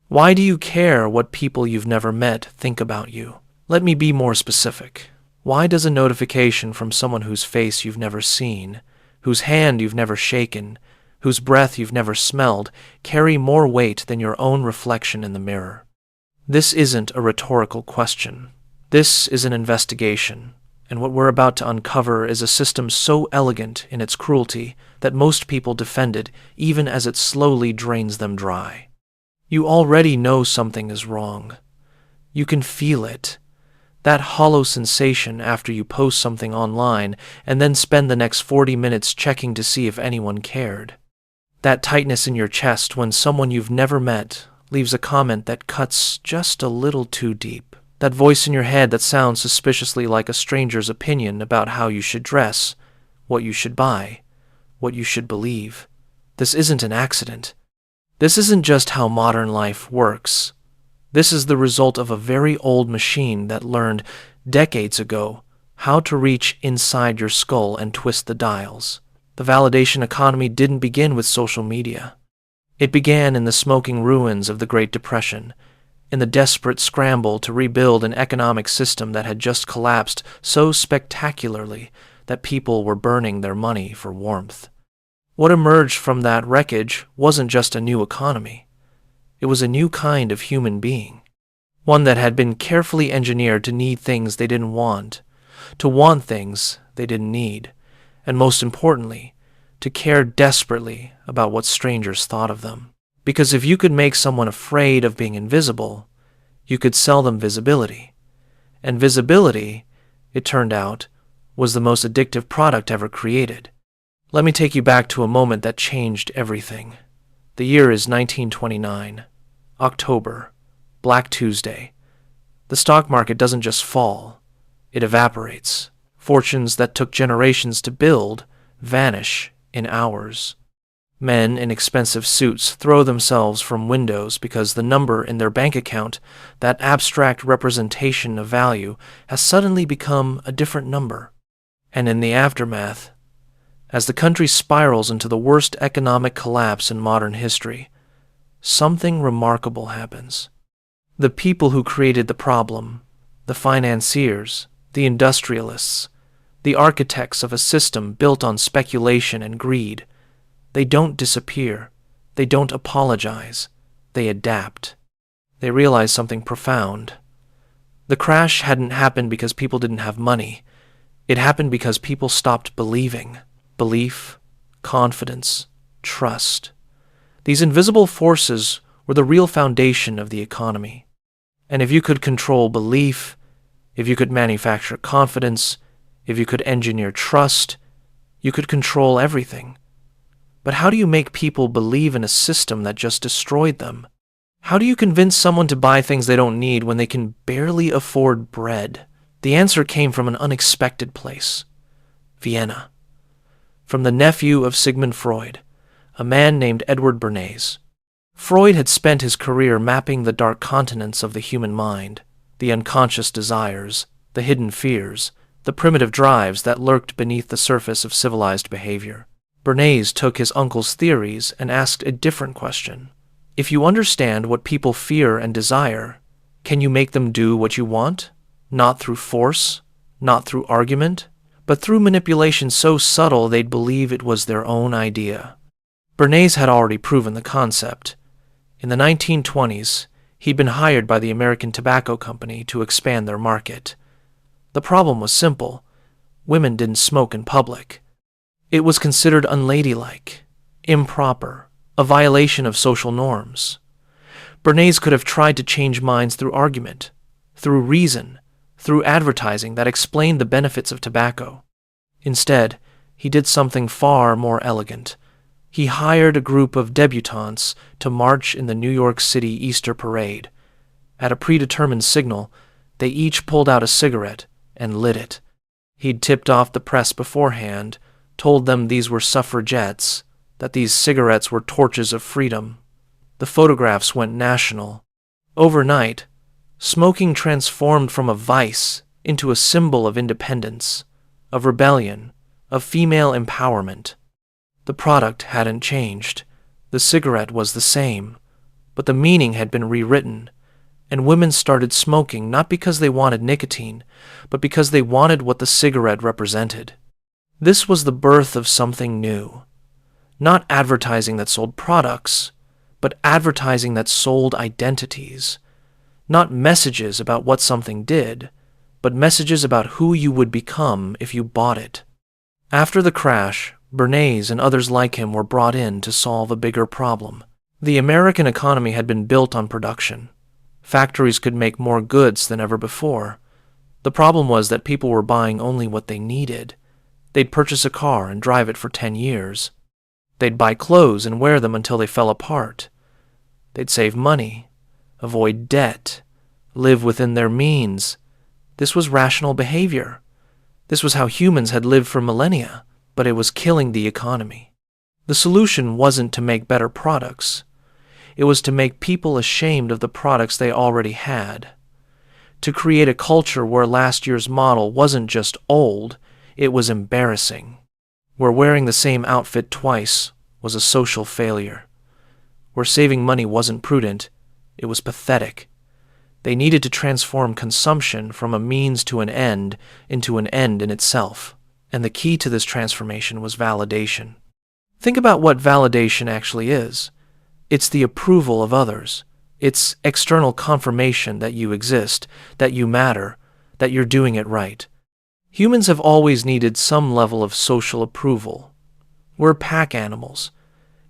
Why do you care what people you've never met think about you? Let me be more specific. Why does a notification from someone whose face you've never seen, whose hand you've never shaken, whose breath you've never smelled, carry more weight than your own reflection in the mirror? This isn't a rhetorical question. This is an investigation, and what we're about to uncover is a system so elegant in its cruelty that most people defend it even as it slowly drains them dry. You already know something is wrong. You can feel it. That hollow sensation after you post something online and then spend the next 40 minutes checking to see if anyone cared. That tightness in your chest when someone you've never met leaves a comment that cuts just a little too deep. That voice in your head that sounds suspiciously like a stranger's opinion about how you should dress, what you should buy, what you should believe. This isn't an accident. This isn't just how modern life works. This is the result of a very old machine that learned decades ago how to reach inside your skull and twist the dials. The validation economy didn't begin with social media. It began in the smoking ruins of the Great Depression, in the desperate scramble to rebuild an economic system that had just collapsed so spectacularly that people were burning their money for warmth. What emerged from that wreckage wasn't just a new economy. It was a new kind of human being, one that had been carefully engineered to need things they didn't want, to want things they didn't need, and most importantly, to care desperately about what strangers thought of them. Because if you could make someone afraid of being invisible, you could sell them visibility. And visibility, it turned out, was the most addictive product ever created. Let me take you back to a moment that changed everything. The year is 1929. October. Black Tuesday. The stock market doesn't just fall, it evaporates. Fortunes that took generations to build vanish in hours. Men in expensive suits throw themselves from windows because the number in their bank account, that abstract representation of value, has suddenly become a different number. And in the aftermath, as the country spirals into the worst economic collapse in modern history, something remarkable happens. The people who created the problem, the financiers, the industrialists, the architects of a system built on speculation and greed, they don't disappear. They don't apologize. They adapt. They realize something profound. The crash hadn't happened because people didn't have money. It happened because people stopped believing. Belief, confidence, trust. These invisible forces were the real foundation of the economy. And if you could control belief, if you could manufacture confidence, if you could engineer trust, you could control everything. But how do you make people believe in a system that just destroyed them? How do you convince someone to buy things they don't need when they can barely afford bread? The answer came from an unexpected place. Vienna. From the nephew of Sigmund Freud, a man named Edward Bernays. Freud had spent his career mapping the dark continents of the human mind, the unconscious desires, the hidden fears, the primitive drives that lurked beneath the surface of civilized behavior. Bernays took his uncle's theories and asked a different question. If you understand what people fear and desire, can you make them do what you want? Not through force, not through argument, but through manipulation so subtle they'd believe it was their own idea. Bernays had already proven the concept. In the 1920s, he'd been hired by the American Tobacco Company to expand their market. The problem was simple. Women didn't smoke in public. It was considered unladylike, improper, a violation of social norms. Bernays could have tried to change minds through argument, through reason, through advertising that explained the benefits of tobacco. Instead, he did something far more elegant. He hired a group of debutantes to march in the New York City Easter Parade. At a predetermined signal, they each pulled out a cigarette and lit it. He'd tipped off the press beforehand, told them these were suffragettes, that these cigarettes were torches of freedom. The photographs went national. Overnight, smoking transformed from a vice into a symbol of independence, of rebellion, of female empowerment. The product hadn't changed. The cigarette was the same, but the meaning had been rewritten, and women started smoking not because they wanted nicotine, but because they wanted what the cigarette represented. This was the birth of something new. Not advertising that sold products, but advertising that sold identities. Not messages about what something did, but messages about who you would become if you bought it. After the crash, Bernays and others like him were brought in to solve a bigger problem. The American economy had been built on production. Factories could make more goods than ever before. The problem was that people were buying only what they needed. They'd purchase a car and drive it for 10 years. They'd buy clothes and wear them until they fell apart. They'd save money, avoid debt, live within their means. This was rational behavior. This was how humans had lived for millennia, but it was killing the economy. The solution wasn't to make better products. It was to make people ashamed of the products they already had. To create a culture where last year's model wasn't just old, it was embarrassing. Where wearing the same outfit twice was a social failure. Where saving money wasn't prudent, it was pathetic. They needed to transform consumption from a means to an end into an end in itself, and the key to this transformation was validation. Think about what validation actually is. It's the approval of others. It's external confirmation that you exist, that you matter, that you're doing it right. Humans have always needed some level of social approval. We're pack animals.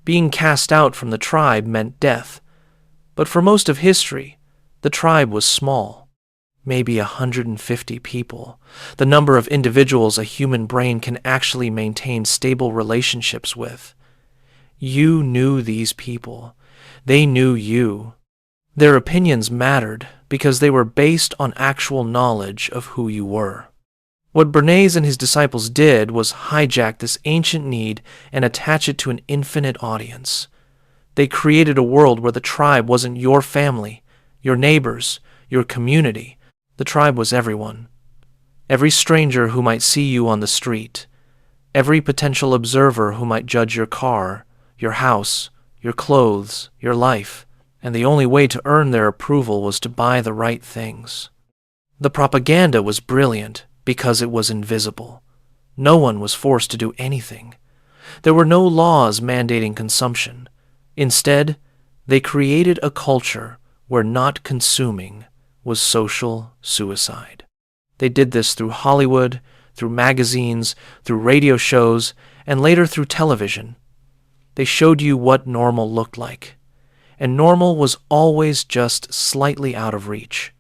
Being cast out from the tribe meant death. But for most of history, the tribe was small. Maybe 150 people, the number of individuals a human brain can actually maintain stable relationships with. You knew these people. They knew you. Their opinions mattered because they were based on actual knowledge of who you were. What Bernays and his disciples did was hijack this ancient need and attach it to an infinite audience. They created a world where the tribe wasn't your family, your neighbors, your community. The tribe was everyone. Every stranger who might see you on the street. Every potential observer who might judge your car, your house, your clothes, your life. And the only way to earn their approval was to buy the right things. The propaganda was brilliant because it was invisible. No one was forced to do anything. There were no laws mandating consumption. Instead, they created a culture where not consuming was social suicide. They did this through Hollywood, through magazines, through radio shows, and later through television. They showed you what normal looked like. And normal was always just slightly out of reach.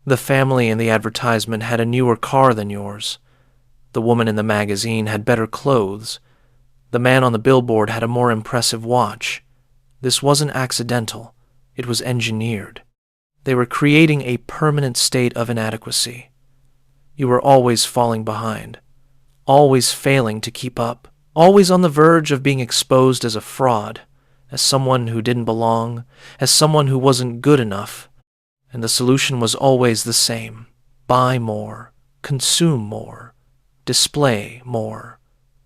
The family in the advertisement had a newer car than yours. The woman in the magazine had better clothes. The man on the billboard had a more impressive watch. This wasn't accidental. It was engineered. They were creating a permanent state of inadequacy. You were always falling behind, always failing to keep up, always on the verge of being exposed as a fraud, as someone who didn't belong, as someone who wasn't good enough. And the solution was always the same. Buy more, consume more, display more.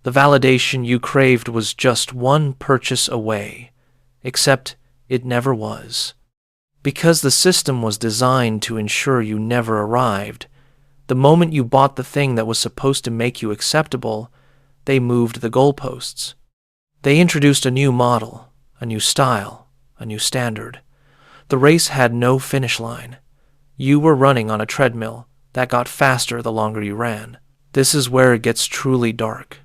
The validation you craved was just one purchase away, except it never was. Because the system was designed to ensure you never arrived, the moment you bought the thing that was supposed to make you acceptable, they moved the goalposts. They introduced a new model, a new style, a new standard. The race had no finish line. You were running on a treadmill that got faster the longer you ran. This is where it gets truly dark.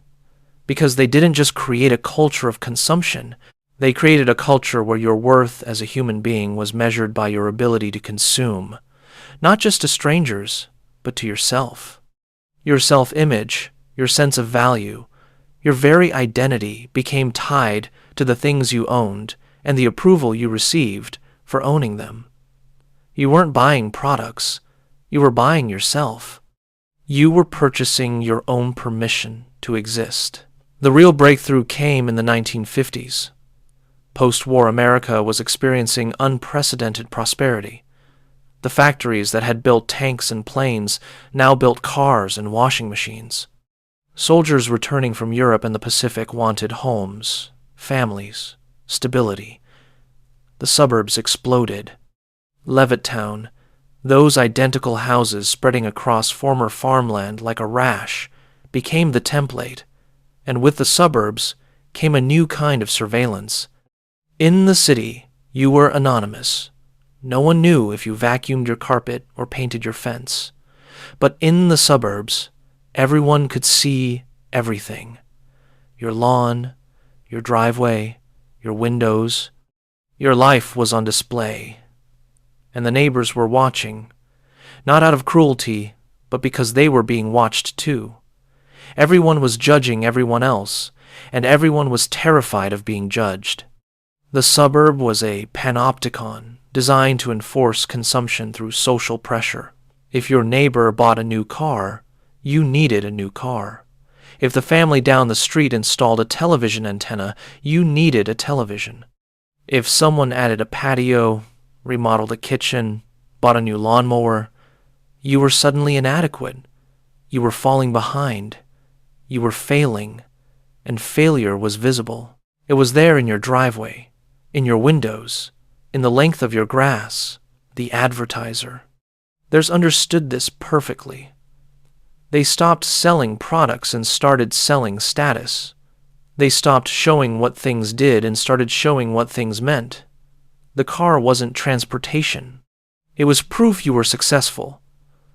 Because they didn't just create a culture of consumption, they created a culture where your worth as a human being was measured by your ability to consume, not just to strangers, but to yourself. Your self-image, your sense of value, your very identity became tied to the things you owned and the approval you received for owning them. You weren't buying products. You were buying yourself. You were purchasing your own permission to exist. The real breakthrough came in the 1950s. Post-war America was experiencing unprecedented prosperity. The factories that had built tanks and planes now built cars and washing machines. Soldiers returning from Europe and the Pacific wanted homes, families, stability. The suburbs exploded. Levittown, those identical houses spreading across former farmland like a rash, became the template, and with the suburbs came a new kind of surveillance. In the city, you were anonymous. No one knew if you vacuumed your carpet or painted your fence. But in the suburbs, everyone could see everything. Your lawn, your driveway, your windows. Your life was on display. And the neighbors were watching, not out of cruelty, but because they were being watched too. Everyone was judging everyone else, and everyone was terrified of being judged. The suburb was a panopticon designed to enforce consumption through social pressure. If your neighbor bought a new car, you needed a new car. If the family down the street installed a television antenna, you needed a television. If someone added a patio, remodeled a kitchen, bought a new lawnmower, you were suddenly inadequate. You were falling behind. You were failing, and failure was visible. It was there in your driveway, in your windows, in the length of your grass, the advertiser. Theirs understood this perfectly. They stopped selling products and started selling status. They stopped showing what things did and started showing what things meant. The car wasn't transportation. It was proof you were successful.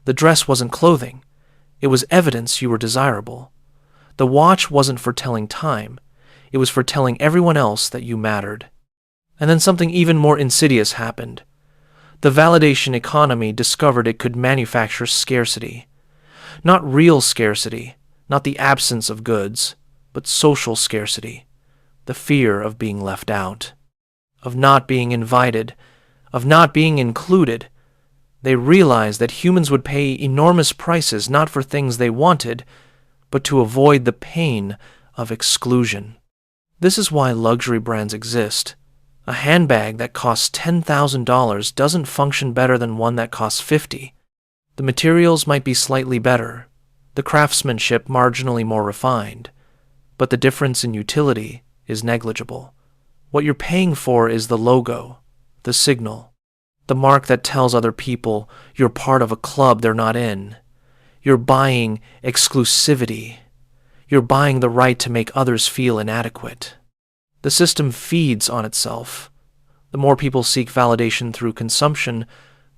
The dress wasn't clothing. It was evidence you were desirable. The watch wasn't for telling time. It was for telling everyone else that you mattered. And then something even more insidious happened. The validation economy discovered it could manufacture scarcity. Not real scarcity, not the absence of goods, but social scarcity. The fear of being left out, of not being invited, of not being included. They realized that humans would pay enormous prices not for things they wanted, but to avoid the pain of exclusion. This is why luxury brands exist. A handbag that costs $10,000 doesn't function better than one that costs $50,000. The materials might be slightly better, the craftsmanship marginally more refined, but the difference in utility is negligible. What you're paying for is the logo, the signal, the mark that tells other people you're part of a club they're not in. You're buying exclusivity. You're buying the right to make others feel inadequate. The system feeds on itself. The more people seek validation through consumption,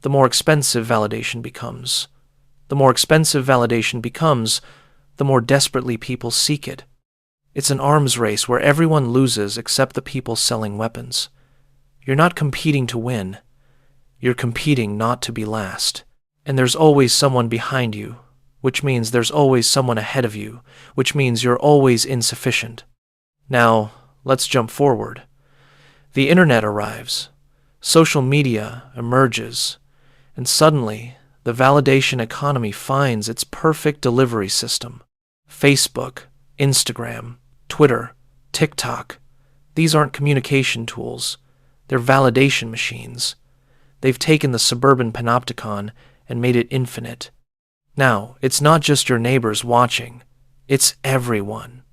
the more expensive validation becomes. The more expensive validation becomes, the more desperately people seek it. It's an arms race where everyone loses except the people selling weapons. You're not competing to win. You're competing not to be last. And there's always someone behind you, which means there's always someone ahead of you, which means you're always insufficient. Now, let's jump forward. The internet arrives. Social media emerges. And suddenly, the validation economy finds its perfect delivery system. Facebook, Instagram, Twitter, TikTok. These aren't communication tools. They're validation machines. They've taken the suburban panopticon and made it infinite. Now, it's not just your neighbors watching. It's everyone.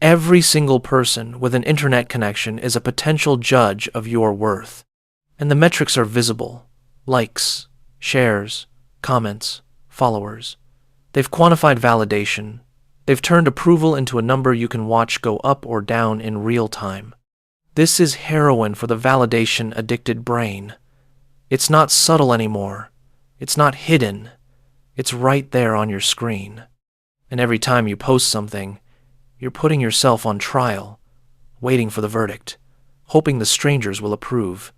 Every single person with an internet connection is a potential judge of your worth. And the metrics are visible. Likes, shares, comments, followers. They've quantified validation. They've turned approval into a number you can watch go up or down in real time. This is heroin for the validation-addicted brain. It's not subtle anymore. It's not hidden. It's right there on your screen. And every time you post something, you're putting yourself on trial, waiting for the verdict, hoping the strangers will approve,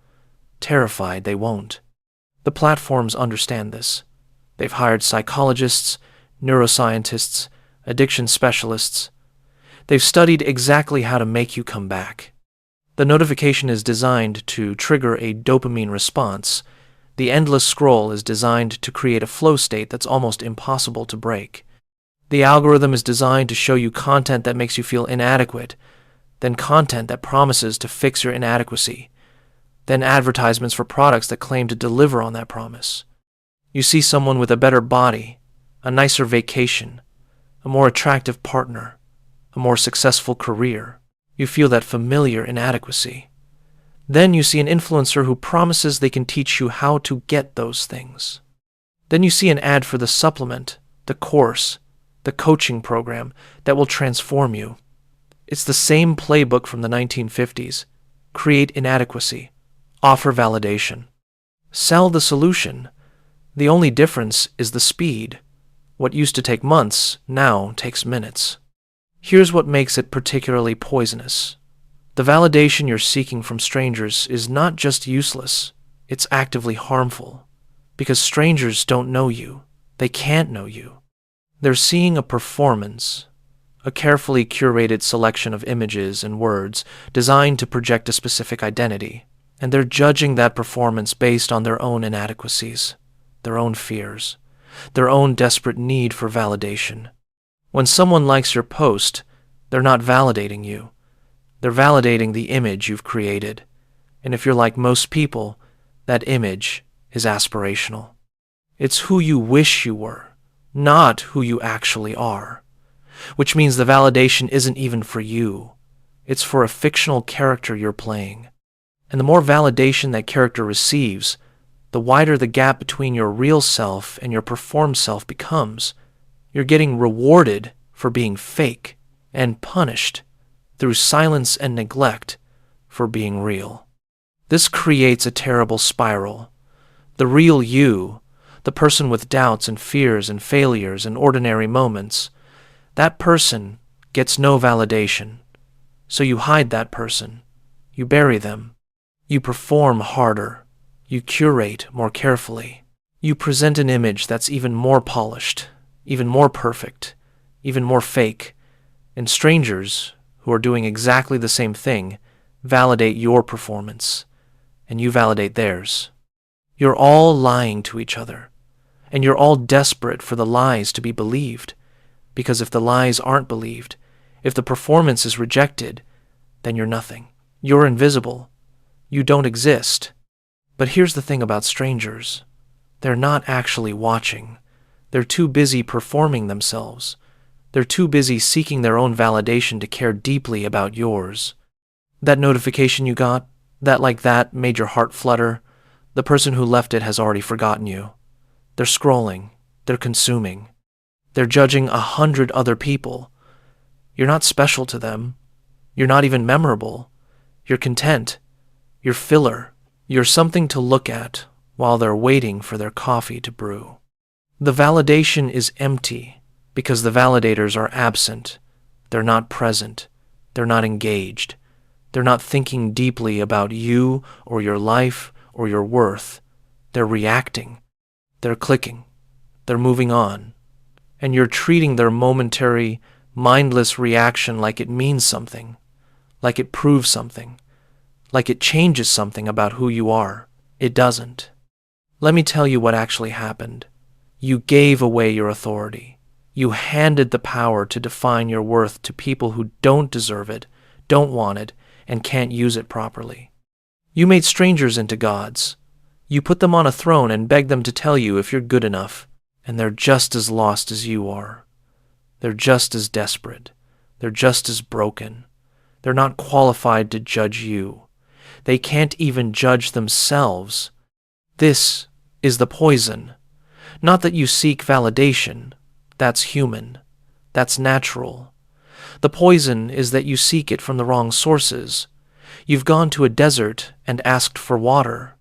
terrified they won't. The platforms understand this. They've hired psychologists, neuroscientists, addiction specialists. They've studied exactly how to make you come back. The notification is designed to trigger a dopamine response. The endless scroll is designed to create a flow state that's almost impossible to break. The algorithm is designed to show you content that makes you feel inadequate, then content that promises to fix your inadequacy, then advertisements for products that claim to deliver on that promise. You see someone with a better body, a nicer vacation, a more attractive partner, a more successful career. You feel that familiar inadequacy. Then you see an influencer who promises they can teach you how to get those things. Then you see an ad for the supplement, the course, the coaching program that will transform you. It's the same playbook from the 1950s. Create inadequacy. Offer validation. Sell the solution. The only difference is the speed. What used to take months now takes minutes. Here's what makes it particularly poisonous. The validation you're seeking from strangers is not just useless, it's actively harmful. Because strangers don't know you. They can't know you. They're seeing a performance, a carefully curated selection of images and words designed to project a specific identity, and they're judging that performance based on their own inadequacies, their own fears, their own desperate need for validation. When someone likes your post, they're not validating you. They're validating the image you've created. And if you're like most people, that image is aspirational. It's who you wish you were, not who you actually are. Which means the validation isn't even for you. It's for a fictional character you're playing. And the more validation that character receives, the wider the gap between your real self and your performed self becomes. You're getting rewarded for being fake and punished through silence and neglect for being real. This creates a terrible spiral. The real you, the person with doubts and fears and failures and ordinary moments, that person gets no validation. So you hide that person. You bury them. You perform harder. You curate more carefully. You present an image that's even more polished, even more perfect, even more fake. And strangers, who are doing exactly the same thing, validate your performance, and you validate theirs. You're all lying to each other, and you're all desperate for the lies to be believed, because if the lies aren't believed, if the performance is rejected, then you're nothing. You're invisible. You don't exist. But here's the thing about strangers. They're not actually watching. They're too busy performing themselves. They're too busy seeking their own validation to care deeply about yours. That notification you got, that made your heart flutter. The person who left it has already forgotten you. They're scrolling. They're consuming. They're judging 100 other people. You're not special to them. You're not even memorable. You're content. You're filler. You're something to look at while they're waiting for their coffee to brew. The validation is empty because the validators are absent. They're not present. They're not engaged. They're not thinking deeply about you or your life or your worth. They're reacting. They're clicking. They're moving on. And you're treating their momentary, mindless reaction like it means something, like it proves something, like it changes something about who you are. It doesn't. Let me tell you what actually happened. You gave away your authority. You handed the power to define your worth to people who don't deserve it, don't want it, and can't use it properly. You made strangers into gods. You put them on a throne and begged them to tell you if you're good enough, and they're just as lost as you are. They're just as desperate. They're just as broken. They're not qualified to judge you. They can't even judge themselves. This is the poison. Not that you seek validation. That's human. That's natural. The poison is that you seek it from the wrong sources. You've gone to a desert and asked for water.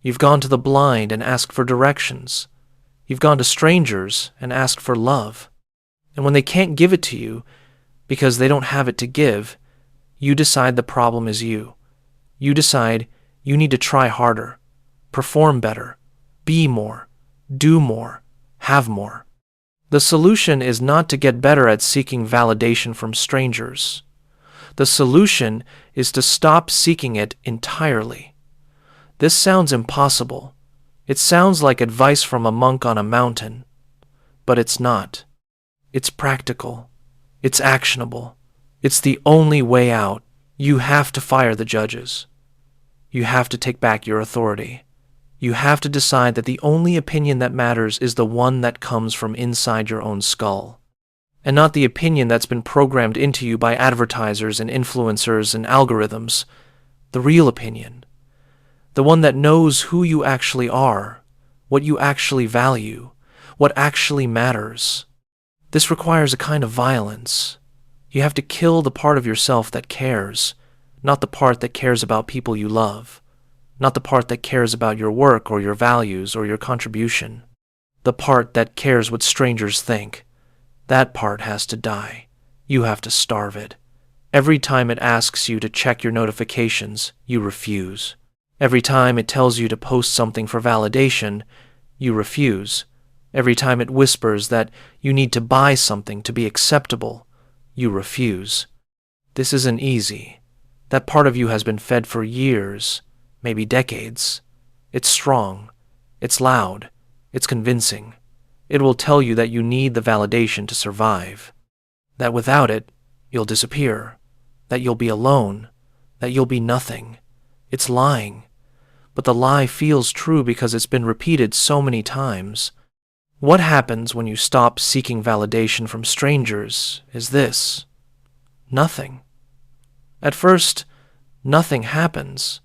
You've gone to the blind and asked for directions. You've gone to strangers and asked for love. And when they can't give it to you because they don't have it to give, you decide the problem is you. You decide you need to try harder, perform better, be more, do more, have more. The solution is not to get better at seeking validation from strangers. The solution is to stop seeking it entirely. This sounds impossible. It sounds like advice from a monk on a mountain, but it's not. It's practical. It's actionable. It's the only way out. You have to fire the judges. You have to take back your authority. You have to decide that the only opinion that matters is the one that comes from inside your own skull, and not the opinion that's been programmed into you by advertisers and influencers and algorithms. the real opinion, the one that knows who you actually are, what you actually value, what actually matters. This requires a kind of violence. You have to kill the part of yourself that cares, not the part that cares about people you love, not the part that cares about your work or your values or your contribution, the part that cares what strangers think. That part has to die. You have to starve it. Every time it asks you to check your notifications, you refuse. Every time it tells you to post something for validation, you refuse. Every time it whispers that you need to buy something to be acceptable, you refuse. This isn't easy. That part of you has been fed for years, maybe decades. It's strong. It's loud. It's convincing. It will tell you that you need the validation to survive, that without it, you'll disappear, that you'll be alone, that you'll be nothing. It's lying. But the lie feels true because it's been repeated so many times. What happens when you stop seeking validation from strangers is this: nothing. At first, nothing happens.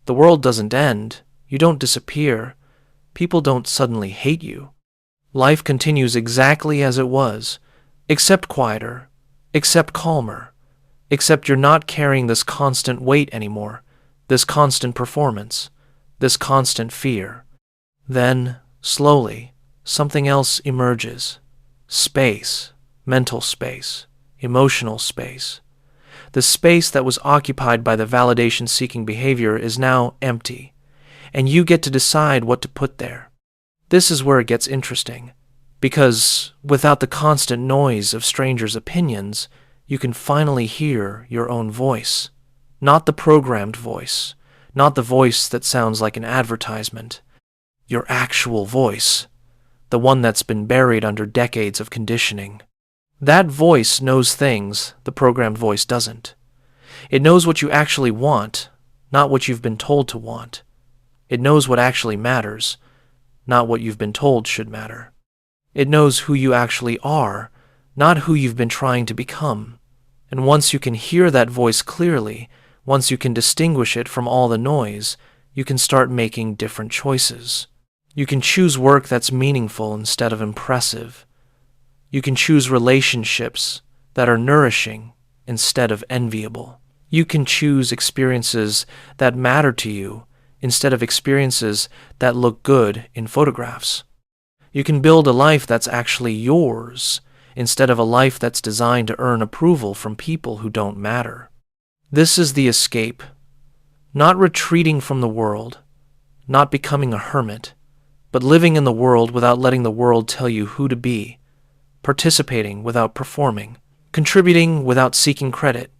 The world doesn't end. You don't disappear. People don't suddenly hate you. Life continues exactly as it was, except quieter, except calmer, except you're not carrying this constant weight anymore, this constant performance, this constant fear. Then, slowly, something else emerges. Space, mental space, emotional space. The space that was occupied by the validation-seeking behavior is now empty, and you get to decide what to put there. This is where it gets interesting, because without the constant noise of strangers' opinions, you can finally hear your own voice. Not the programmed voice, not the voice that sounds like an advertisement. Your actual voice, the one that's been buried under decades of conditioning. That voice knows things the programmed voice doesn't. It knows what you actually want, not what you've been told to want. It knows what actually matters, not what you've been told should matter. It knows who you actually are, not who you've been trying to become. And once you can hear that voice clearly, once you can distinguish it from all the noise, you can start making different choices. You can choose work that's meaningful instead of impressive. You can choose relationships that are nourishing instead of enviable. You can choose experiences that matter to you instead of experiences that look good in photographs. You can build a life that's actually yours instead of a life that's designed to earn approval from people who don't matter. This is the escape. Not retreating from the world, not becoming a hermit, but living in the world without letting the world tell you who to be, participating without performing, contributing without seeking credit,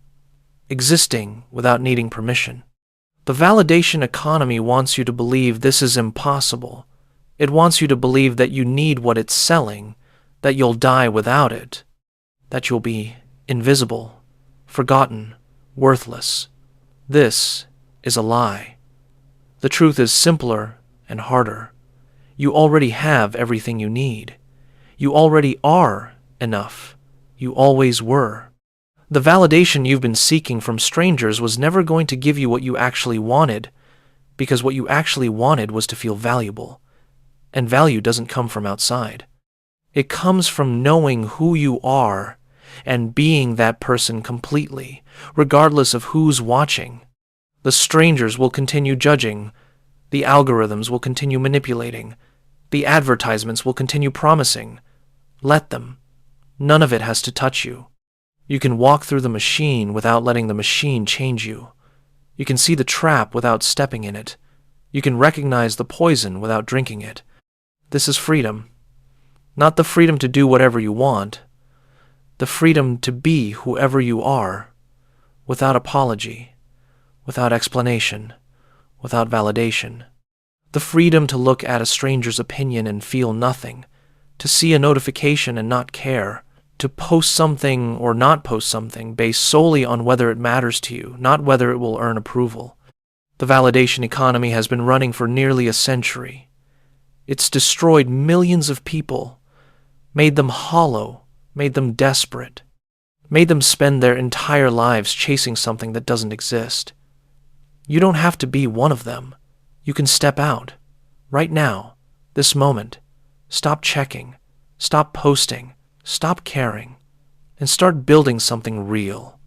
existing without needing permission. The validation economy wants you to believe this is impossible. It wants you to believe that you need what it's selling, that you'll die without it, that you'll be invisible, forgotten, worthless. This is a lie. The truth is simpler and harder. You already have everything you need. You already are enough. You always were. The validation you've been seeking from strangers was never going to give you what you actually wanted, because what you actually wanted was to feel valuable. And value doesn't come from outside. It comes from knowing who you are and being that person completely, regardless of who's watching. The strangers will continue judging. The algorithms will continue manipulating. The advertisements will continue promising. Let them. None of it has to touch you. You can walk through the machine without letting the machine change you. You can see the trap without stepping in it. You can recognize the poison without drinking it. This is freedom. Not the freedom to do whatever you want. The freedom to be whoever you are, without apology, without explanation, without validation. The freedom to look at a stranger's opinion and feel nothing, to see a notification and not care, to post something or not post something based solely on whether it matters to you, not whether it will earn approval. The validation economy has been running for nearly a century. It's destroyed millions of people, made them hollow, made them desperate, made them spend their entire lives chasing something that doesn't exist. You don't have to be one of them. You can step out. Right now, this moment. Stop checking. Stop posting. Stop caring. And start building something real.